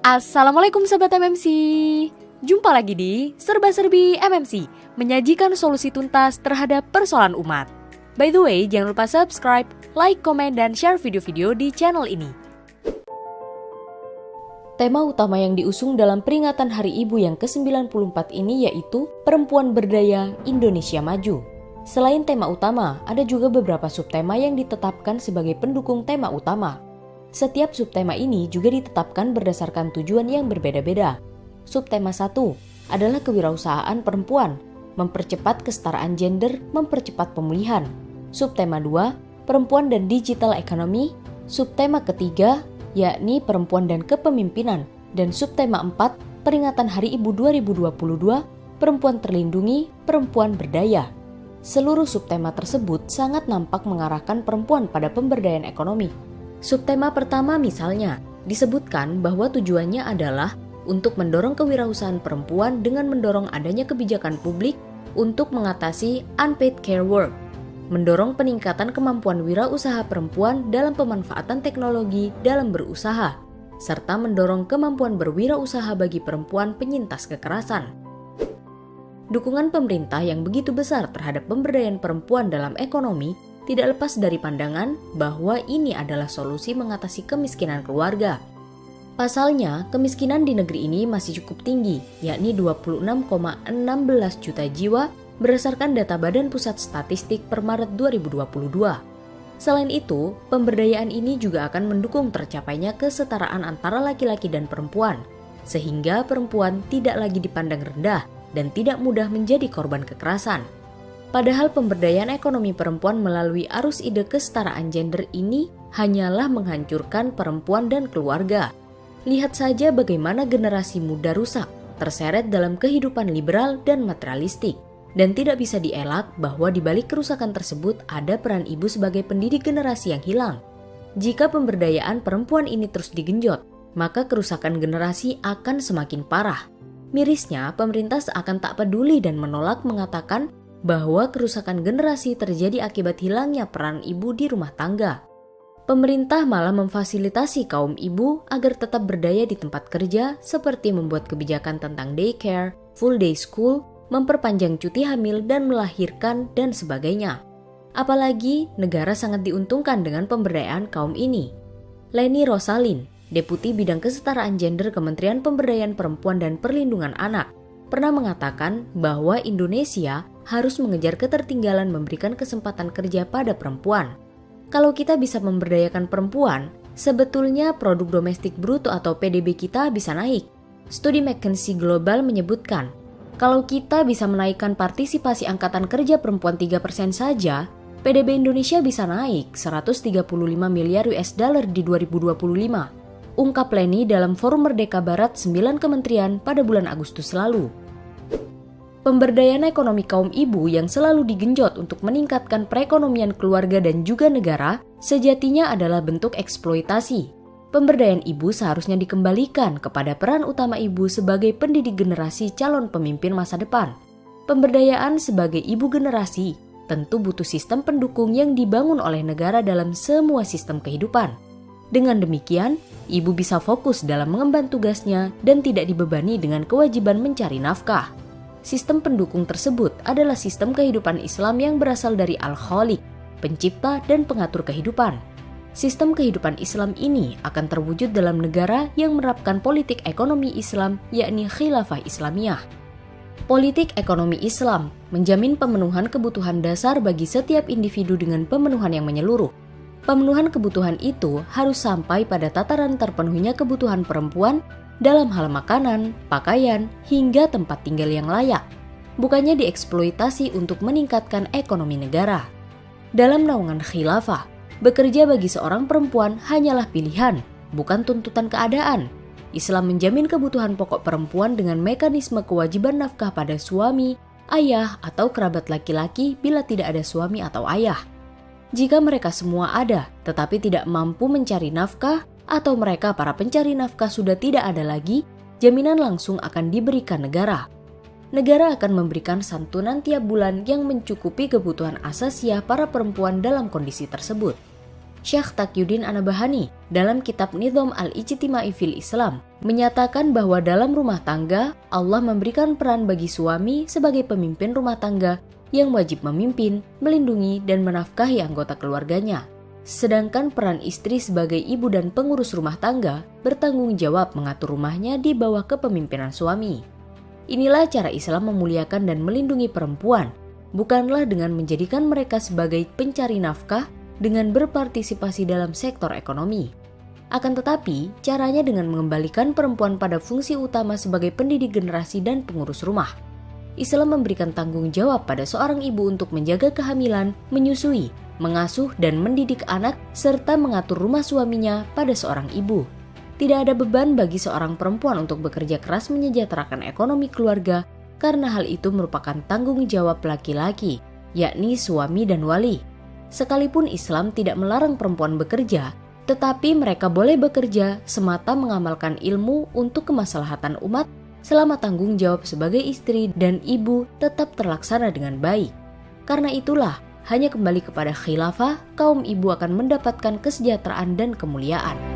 Assalamualaikum Sobat MMC. Jumpa lagi di Serba-Serbi MMC, menyajikan solusi tuntas terhadap persoalan umat. By the way, jangan lupa subscribe, like, komen, dan share video-video di channel ini. Tema utama yang diusung dalam peringatan Hari Ibu yang ke-94 ini yaitu Perempuan Berdaya Indonesia Maju. Selain tema utama, ada juga beberapa subtema yang ditetapkan sebagai pendukung tema utama. Setiap subtema ini juga ditetapkan berdasarkan tujuan yang berbeda-beda. Subtema 1 adalah kewirausahaan perempuan, mempercepat kesetaraan gender, mempercepat pemulihan. Subtema 2, perempuan dan digital economy. Subtema ketiga, yakni perempuan dan kepemimpinan. Dan subtema 4, peringatan Hari Ibu 2022, perempuan terlindungi, perempuan berdaya. Seluruh subtema tersebut sangat nampak mengarahkan perempuan pada pemberdayaan ekonomi. Subtema pertama misalnya, disebutkan bahwa tujuannya adalah untuk mendorong kewirausahaan perempuan dengan mendorong adanya kebijakan publik untuk mengatasi unpaid care work, mendorong peningkatan kemampuan wirausaha perempuan dalam pemanfaatan teknologi dalam berusaha, serta mendorong kemampuan berwirausaha bagi perempuan penyintas kekerasan. Dukungan pemerintah yang begitu besar terhadap pemberdayaan perempuan dalam ekonomi tidak lepas dari pandangan bahwa ini adalah solusi mengatasi kemiskinan keluarga. Pasalnya, kemiskinan di negeri ini masih cukup tinggi, yakni 26,16 juta jiwa berdasarkan data Badan Pusat Statistik per Maret 2022. Selain itu, pemberdayaan ini juga akan mendukung tercapainya kesetaraan antara laki-laki dan perempuan, sehingga perempuan tidak lagi dipandang rendah dan tidak mudah menjadi korban kekerasan. Padahal pemberdayaan ekonomi perempuan melalui arus ide kesetaraan gender ini hanyalah menghancurkan perempuan dan keluarga. Lihat saja bagaimana generasi muda rusak, terseret dalam kehidupan liberal dan materialistik. Dan tidak bisa dielak bahwa di balik kerusakan tersebut ada peran ibu sebagai pendidik generasi yang hilang. Jika pemberdayaan perempuan ini terus digenjot, maka kerusakan generasi akan semakin parah. Mirisnya, pemerintah seakan tak peduli dan menolak mengatakan bahwa kerusakan generasi terjadi akibat hilangnya peran ibu di rumah tangga. Pemerintah malah memfasilitasi kaum ibu agar tetap berdaya di tempat kerja seperti membuat kebijakan tentang daycare, full day school, memperpanjang cuti hamil dan melahirkan, dan sebagainya. Apalagi negara sangat diuntungkan dengan pemberdayaan kaum ini. Leni Rosalin, Deputi Bidang Kesetaraan Gender Kementerian Pemberdayaan Perempuan dan Perlindungan Anak, pernah mengatakan bahwa Indonesia harus mengejar ketertinggalan memberikan kesempatan kerja pada perempuan. Kalau kita bisa memberdayakan perempuan, sebetulnya produk domestik bruto atau PDB kita bisa naik. Studi McKinsey Global menyebutkan, kalau kita bisa menaikkan partisipasi angkatan kerja perempuan 3% saja, PDB Indonesia bisa naik 135 miliar US dollar di 2025. Ungkap Leni dalam Forum Merdeka Barat 9 Kementerian pada bulan Agustus lalu. Pemberdayaan ekonomi kaum ibu yang selalu digenjot untuk meningkatkan perekonomian keluarga dan juga negara sejatinya adalah bentuk eksploitasi. Pemberdayaan ibu seharusnya dikembalikan kepada peran utama ibu sebagai pendidik generasi calon pemimpin masa depan. Pemberdayaan sebagai ibu generasi tentu butuh sistem pendukung yang dibangun oleh negara dalam semua sistem kehidupan. Dengan demikian, ibu bisa fokus dalam mengemban tugasnya dan tidak dibebani dengan kewajiban mencari nafkah. Sistem pendukung tersebut adalah sistem kehidupan Islam yang berasal dari Al-Khaliq, pencipta dan pengatur kehidupan. Sistem kehidupan Islam ini akan terwujud dalam negara yang menerapkan politik ekonomi Islam, yakni Khilafah Islamiyah. Politik ekonomi Islam menjamin pemenuhan kebutuhan dasar bagi setiap individu dengan pemenuhan yang menyeluruh. Pemenuhan kebutuhan itu harus sampai pada tataran terpenuhinya kebutuhan perempuan dalam hal makanan, pakaian, hingga tempat tinggal yang layak, bukannya dieksploitasi untuk meningkatkan ekonomi negara. Dalam naungan khilafah, bekerja bagi seorang perempuan hanyalah pilihan, bukan tuntutan keadaan. Islam menjamin kebutuhan pokok perempuan dengan mekanisme kewajiban nafkah pada suami, ayah, atau kerabat laki-laki bila tidak ada suami atau ayah. Jika mereka semua ada, tetapi tidak mampu mencari nafkah, atau mereka para pencari nafkah sudah tidak ada lagi, jaminan langsung akan diberikan negara. Negara akan memberikan santunan tiap bulan yang mencukupi kebutuhan asasiah para perempuan dalam kondisi tersebut. Syekh Taqiyuddin An-Nabhani dalam kitab Nizam al-Ijtima'i fil Islam menyatakan bahwa dalam rumah tangga Allah memberikan peran bagi suami sebagai pemimpin rumah tangga yang wajib memimpin, melindungi, dan menafkahi anggota keluarganya. Sedangkan peran istri sebagai ibu dan pengurus rumah tangga bertanggung jawab mengatur rumahnya di bawah kepemimpinan suami. Inilah cara Islam memuliakan dan melindungi perempuan, bukanlah dengan menjadikan mereka sebagai pencari nafkah dengan berpartisipasi dalam sektor ekonomi. Akan tetapi, caranya dengan mengembalikan perempuan pada fungsi utama sebagai pendidik generasi dan pengurus rumah. Islam memberikan tanggung jawab pada seorang ibu untuk menjaga kehamilan, menyusui, mengasuh dan mendidik anak, serta mengatur rumah suaminya pada seorang ibu. Tidak ada beban bagi seorang perempuan untuk bekerja keras menyejahterakan ekonomi keluarga, karena hal itu merupakan tanggung jawab laki-laki, yakni suami dan wali. Sekalipun Islam tidak melarang perempuan bekerja, tetapi mereka boleh bekerja semata mengamalkan ilmu untuk kemaslahatan umat selama tanggung jawab sebagai istri dan ibu tetap terlaksana dengan baik. Karena itulah, hanya kembali kepada khilafah, kaum ibu akan mendapatkan kesejahteraan dan kemuliaan.